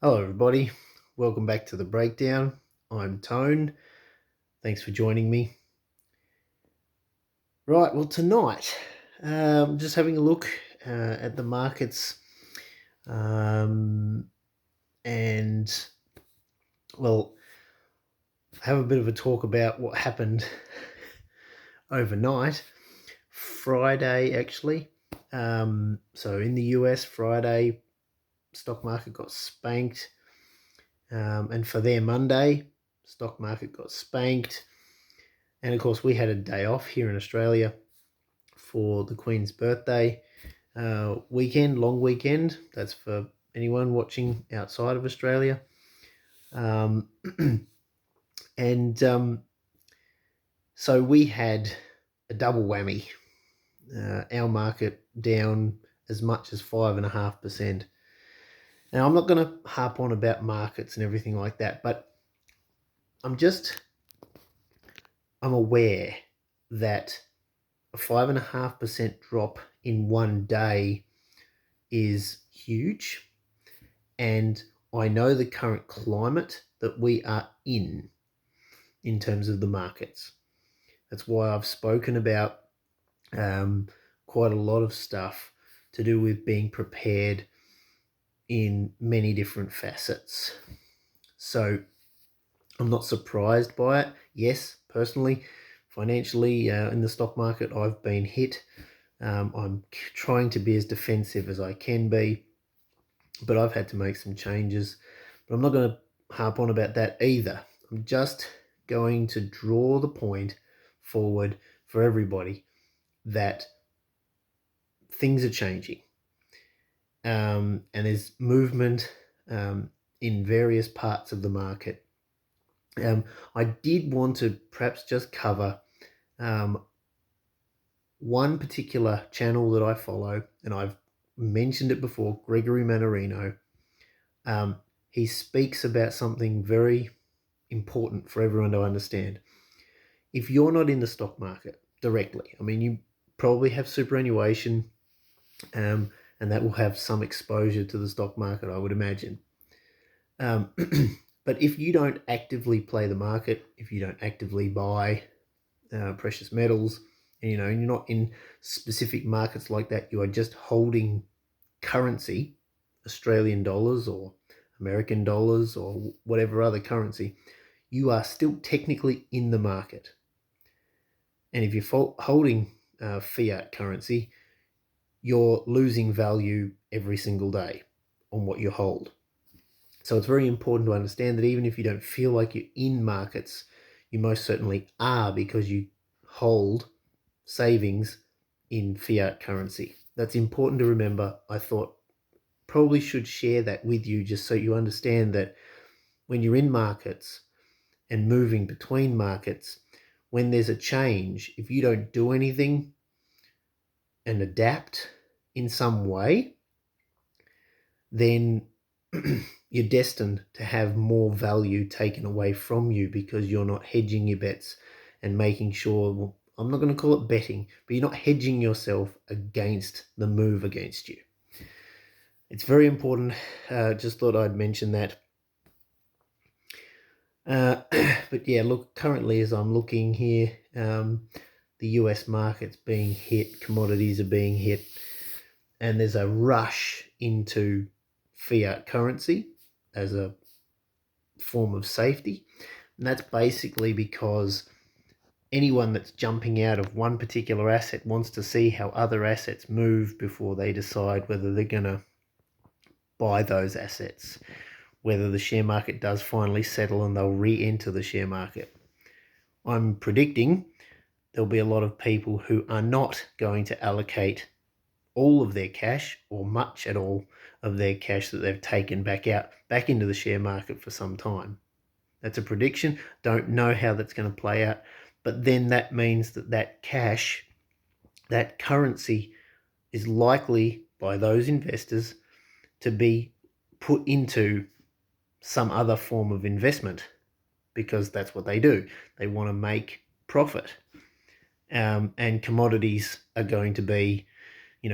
Hello, everybody. Welcome back to the breakdown. I'm Tone. Thanks for joining me. Right, well, tonight, just having a look at the markets, and well, have a bit of a talk about what happened overnight. Friday, actually. So in the US, Friday, stock market got spanked, and for their Monday, stock market got spanked. And of course, we had a day off here in Australia for the Queen's birthday weekend, long weekend. That's for anyone watching outside of Australia. And so we had a double whammy. Our market down as much as 5.5%. Now, I'm not going to harp on about markets and everything like that, but I'm aware that a 5.5% drop in one day is huge. And I know the current climate that we are in terms of the markets. That's why I've spoken about quite a lot of stuff to do with being prepared in many different facets. So I'm not surprised by it. Yes, personally, financially, in the stock market, I've been hit. I'm trying to be as defensive as I can be, but I've had to make some changes. But I'm not going to harp on about that either. I'm just going to draw the point forward for everybody that things are changing. And there's movement in various parts of the market. I did want to perhaps just cover one particular channel that I follow, and I've mentioned it before, Gregory Mannarino. He speaks about something very important for everyone to understand. If you're not in the stock market directly, I mean, you probably have superannuation, and that will have some exposure to the stock market, I would imagine. But if you don't actively play the market, if you don't actively buy precious metals, and you're not in specific markets like that, you are just holding currency, Australian dollars or American dollars or whatever other currency, you are still technically in the market. And if you're holding fiat currency, you're losing value every single day on what you hold. So it's very important to understand that even if you don't feel like you're in markets, you most certainly are, because you hold savings in fiat currency. That's important to remember. I thought probably should share that with you just so you understand that when you're in markets and moving between markets, when there's a change, if you don't do anything and adapt in some way, then you're destined to have more value taken away from you because you're not hedging your bets and making sure, well, I'm not going to call it betting, but you're not hedging yourself against the move against you. It's very important. Just thought I'd mention that. But yeah, look, currently as I'm looking here, the US market's being hit, commodities are being hit, and there's a rush into fiat currency as a form of safety. And that's basically because anyone that's jumping out of one particular asset wants to see how other assets move before they decide whether they're going to buy those assets, whether the share market does finally settle and they'll re-enter the share market. I'm predicting there'll be a lot of people who are not going to allocate all of their cash or much at all of their cash that they've taken back into the share market for some time. That's a prediction. Don't know how that's going to play out. But then that means that cash, that currency, is likely by those investors to be put into some other form of investment, because that's what they do. They want to make profit. And commodities are going to be,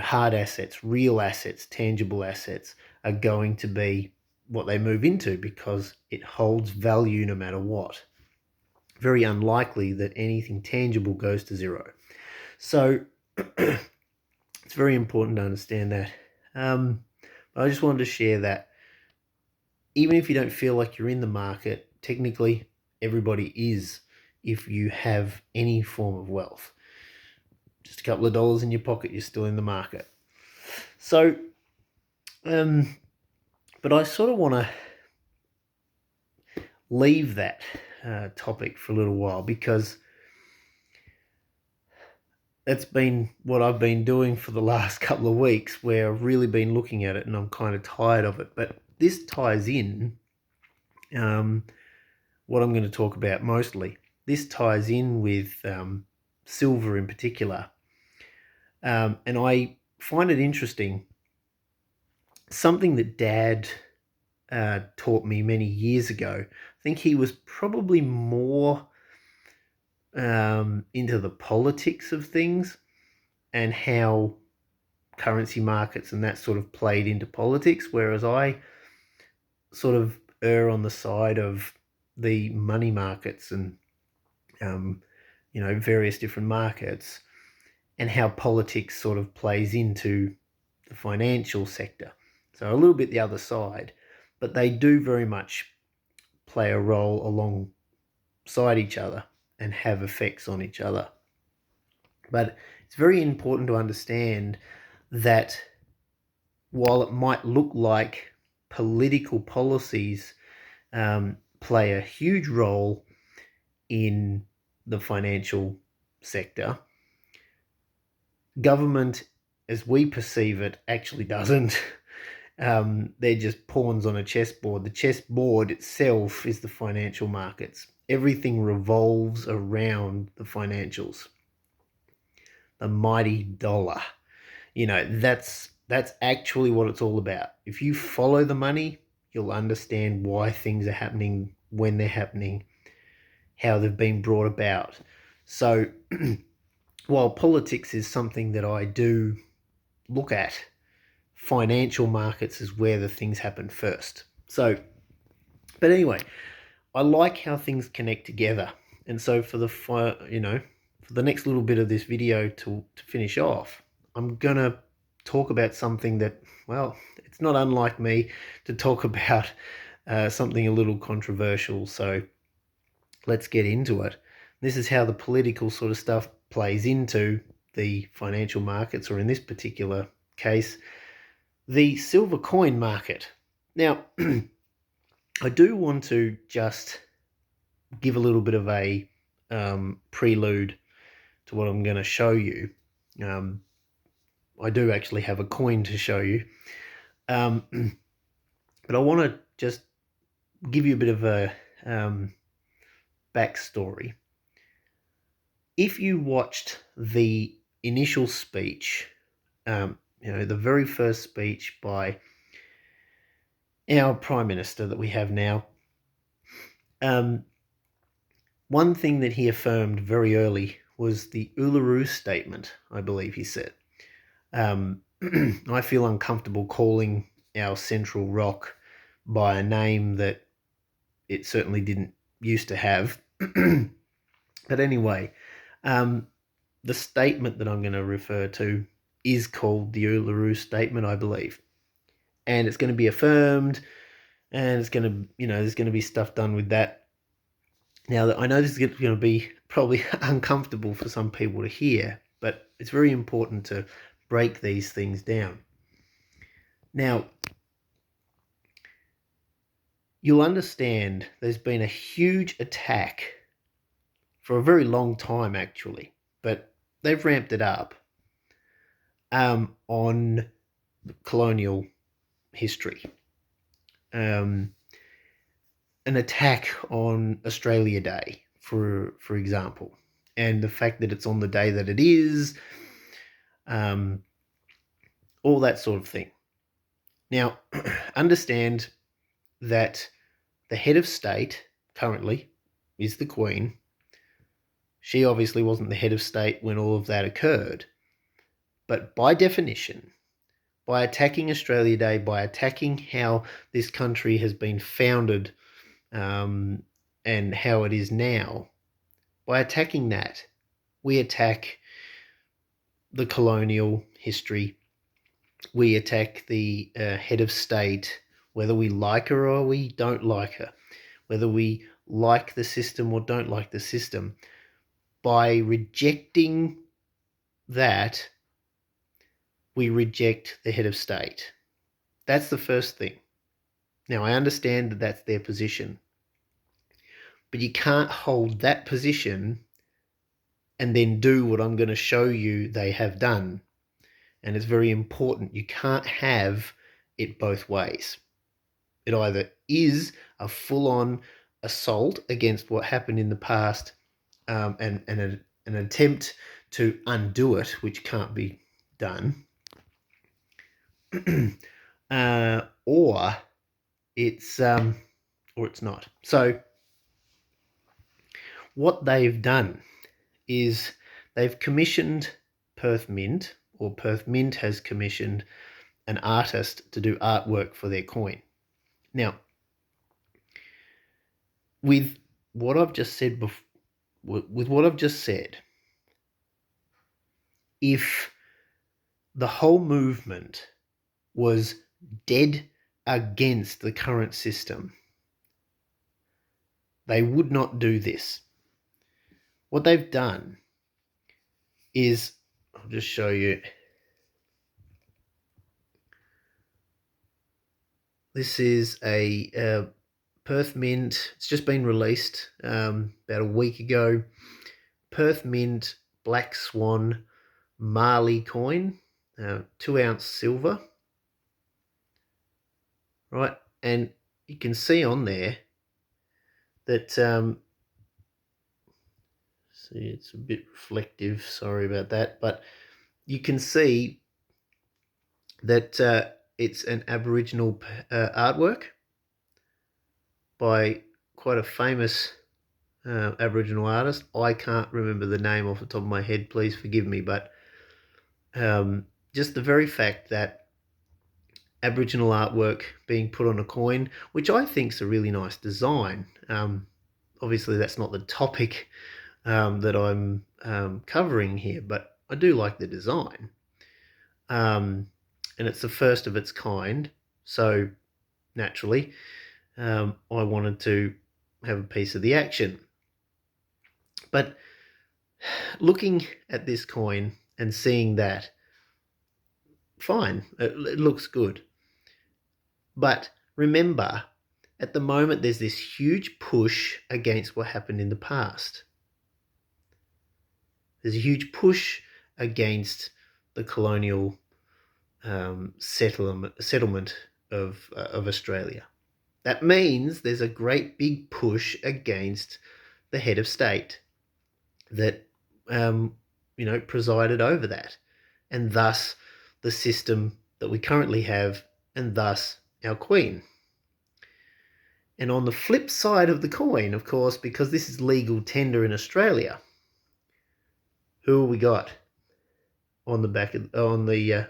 hard assets, real assets, tangible assets are going to be what they move into, because it holds value no matter what. Very unlikely that anything tangible goes to zero. So it's very important to understand that. I just wanted to share that even if you don't feel like you're in the market, technically everybody is if you have any form of wealth. Just a couple of dollars in your pocket, you're still in the market. So, but I sort of want to leave that topic for a little while, because that's been what I've been doing for the last couple of weeks, where I've really been looking at it and I'm kind of tired of it. But this ties in what I'm going to talk about mostly. This ties in with silver in particular. And I find it interesting. Something that Dad taught me many years ago. I think he was probably more into the politics of things and how currency markets and that sort of played into politics, whereas I sort of err on the side of the money markets and various different markets, and how politics sort of plays into the financial sector. So a little bit the other side, but they do very much play a role alongside each other and have effects on each other. But it's very important to understand that while it might look like political policies play a huge role in the financial sector, government, as we perceive it, actually doesn't. They're just pawns on a chessboard. The chessboard itself is the financial markets. Everything revolves around the financials. The mighty dollar. That's actually what it's all about. If you follow the money, you'll understand why things are happening, when they're happening, how they've been brought about. So while politics is something that I do look at, financial markets is where the things happen first. So, but anyway, I like how things connect together. And so for the next little bit of this video to finish off, I'm going to talk about something that, well, it's not unlike me to talk about something a little controversial. So let's get into it. This is how the political sort of stuff plays into the financial markets, or in this particular case, the silver coin market. Now, I do want to just give a little bit of a prelude to what I'm going to show you. I do actually have a coin to show you. But I want to just give you a bit of a backstory. If you watched the initial speech, the very first speech by our Prime Minister that we have now, one thing that he affirmed very early was the Uluru Statement, I believe he said. I feel uncomfortable calling our central rock by a name that it certainly didn't used to have. But anyway, the statement that I'm going to refer to is called the Uluru Statement, I believe. And it's going to be affirmed, and it's going to, there's going to be stuff done with that. Now, I know this is going to be probably uncomfortable for some people to hear, but it's very important to break these things down. Now, you'll understand there's been a huge attack for a very long time, actually, but they've ramped it up on colonial history. An attack on Australia Day, for example, and the fact that it's on the day that it is, all that sort of thing. Now, understand that the head of state currently is the Queen. She obviously wasn't the head of state when all of that occurred. But by definition, by attacking Australia Day, by attacking how this country has been founded and how it is now, by attacking that, we attack the colonial history. We attack the head of state, whether we like her or we don't like her, whether we like the system or don't like the system. By rejecting that, we reject the head of state. That's the first thing. Now, I understand that that's their position, but you can't hold that position and then do what I'm going to show you they have done. And it's very important. You can't have it both ways. It either is a full-on assault against what happened in the past and an attempt to undo it, which can't be done, or it's not. So what they've done is they've commissioned Perth Mint, or Perth Mint has commissioned an artist to do artwork for their coin. Now, with what I've just said if the whole movement was dead against the current system, they would not do this. What they've done is, I'll just show you. This is a Perth Mint. It's just been released about a week ago. Perth Mint Black Swan Marley coin, 2-ounce silver. Right, and you can see on there that, see, it's a bit reflective, sorry about that, but you can see that it's an Aboriginal artwork by quite a famous Aboriginal artist. I can't remember the name off the top of my head, please forgive me, but just the very fact that Aboriginal artwork being put on a coin, which I think is a really nice design. Obviously, that's not the topic that I'm covering here, but I do like the design. And it's the first of its kind, so naturally, I wanted to have a piece of the action. But looking at this coin and seeing that, fine, it looks good. But remember, at the moment, there's this huge push against what happened in the past. There's a huge push against the colonial settlement of Australia. That means there's a great big push against the head of state that presided over that, and thus the system that we currently have, and thus our queen. And on the flip side of the coin, of course, because this is legal tender in Australia, who have we got on the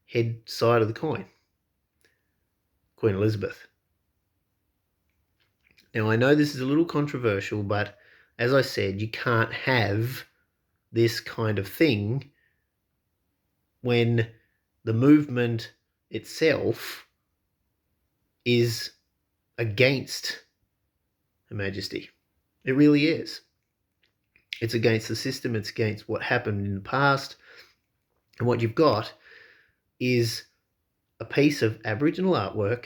head side of the coin? Queen Elizabeth. Now, I know this is a little controversial, but as I said, you can't have this kind of thing when the movement itself is against Her Majesty. It really is. It's against the system. It's against what happened in the past. And what you've got is a piece of Aboriginal artwork,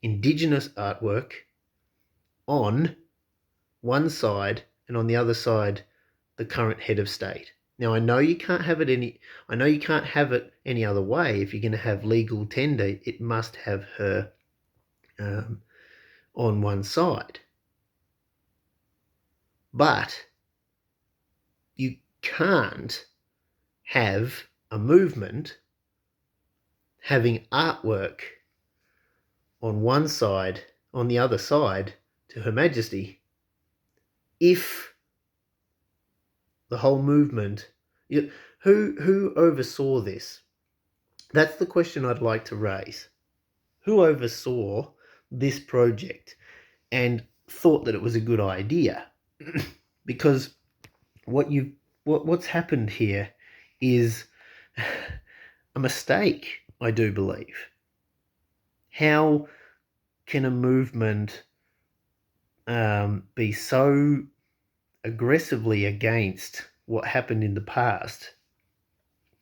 Indigenous artwork, on one side, and on the other side, the current head of state. Now, I know you can't have it any other way. If you're going to have legal tender, it must have her on one side. But you can't have a movement having artwork on one side, on the other side to Her Majesty, if the whole movement, who oversaw this? That's the question I'd like to raise. Who oversaw this project and thought that it was a good idea? Because what's happened here is a mistake, I do believe. How can a movement be so aggressively against what happened in the past?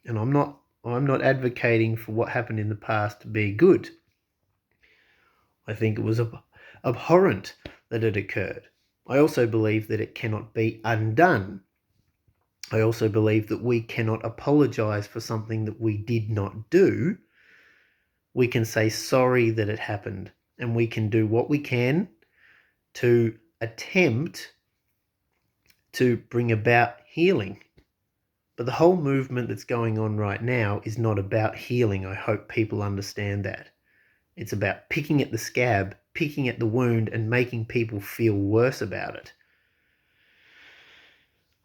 And I'm not advocating for what happened in the past to be good. I think it was abhorrent that it occurred. I also believe that it cannot be undone. I also believe that we cannot apologize for something that we did not do. We can say sorry that it happened, and we can do what we can to attempt to bring about healing. But the whole movement that's going on right now is not about healing. I hope people understand that. It's about picking at the scab, picking at the wound, and making people feel worse about it.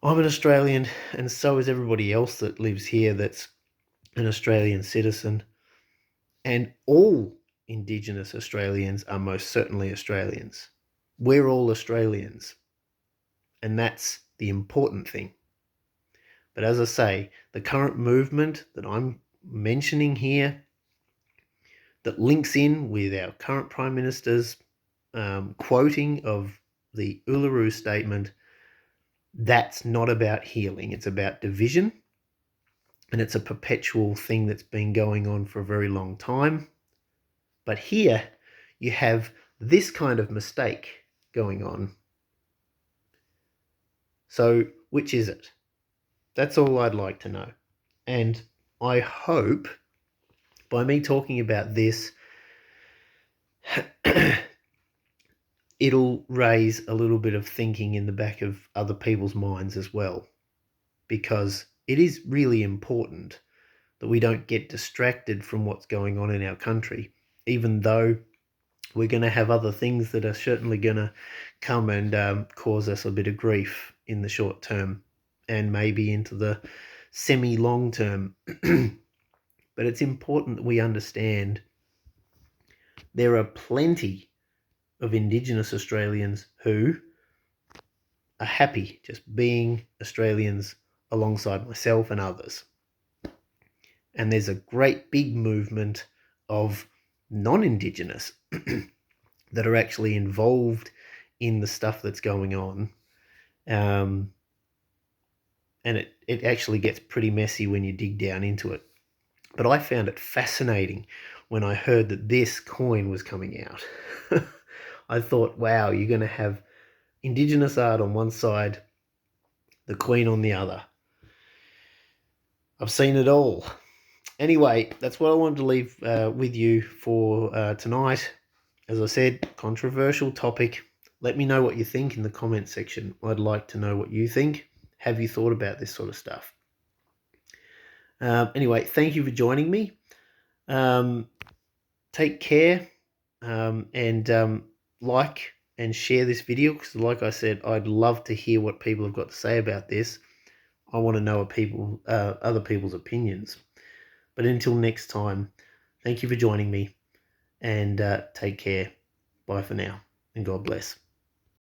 I'm an Australian, and so is everybody else that lives here that's an Australian citizen. And all Indigenous Australians are most certainly Australians. We're all Australians. And that's the important thing. But as I say, the current movement that I'm mentioning here, that links in with our current Prime Minister's quoting of the Uluru Statement, that's not about healing. It's about division, and it's a perpetual thing that's been going on for a very long time. But here you have this kind of mistake going on. So which is it? That's all I'd like to know. And I hope by me talking about this, it'll raise a little bit of thinking in the back of other people's minds as well, because it is really important that we don't get distracted from what's going on in our country, even though we're going to have other things that are certainly going to come and cause us a bit of grief in the short term and maybe into the semi-long term. But it's important that we understand there are plenty of Indigenous Australians who are happy just being Australians alongside myself and others. And there's a great big movement of non-Indigenous that are actually involved in the stuff that's going on. And it actually gets pretty messy when you dig down into it. But I found it fascinating when I heard that this coin was coming out. I thought, wow, you're going to have Indigenous art on one side, the Queen on the other. I've seen it all. Anyway, that's what I wanted to leave with you for tonight. As I said, controversial topic. Let me know what you think in the comment section. I'd like to know what you think. Have you thought about this sort of stuff? Anyway, thank you for joining me. Take care and like and share this video, because like I said, I'd love to hear what people have got to say about this. I want to know other people's opinions. But until next time, thank you for joining me, and take care. Bye for now, and God bless.